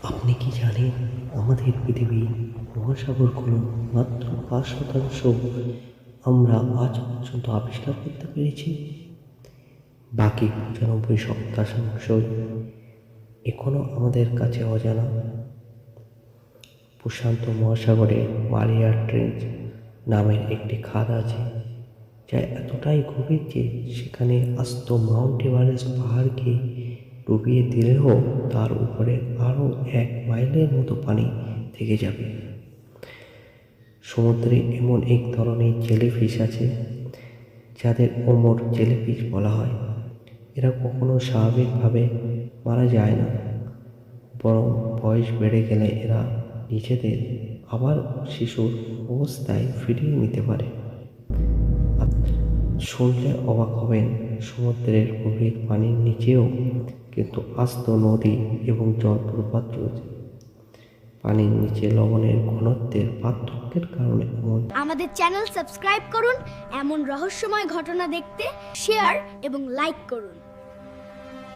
আপনি কি জানেন আমাদের পৃথিবীর মহাসাগরগুলো মাত্র 5% আমরা আজ পর্যন্ত আবিষ্কার করতে পেরেছি। বাকি 95% এখনো আমাদের কাছে অজানা। প্রশান্ত মহাসাগরে মারিয়া ট্রেঞ্চ নামের একটি খাদ আছে, যা এতটাই গভীর যে সেখানে আস্ত মাউন্ট এভারেস্ট পাহাড়কে ডুবিয়ে দিলেও তার উপরে আরও 1 মাইলের মতো পানি থেকে যাবে। সমুদ্রে এমন এক ধরনের জেলিফিশ আছে যাদের ওমর জেলিফিশ বলা হয়। এরা কখনো স্বাভাবিকভাবে মারা যায় না, বরং বয়স বেড়ে গেলে এরা নিজেদের আবার শিশুর অবস্থায় ফিরিয়ে নিতে পারে। শুনলে অবাক হবেন, সমুদ্রের গভীর পানির নিচেও কিন্তু আস্ত নদী এবং জলপ্রপাত রয়েছে। পানির নিচে লবণের ঘনত্বের পার্থক্যের কারণে আমাদের চ্যানেল সাবস্ক্রাইব করুন, এমন রহস্যময় ঘটনা দেখতে শেয়ার এবং লাইক করুন।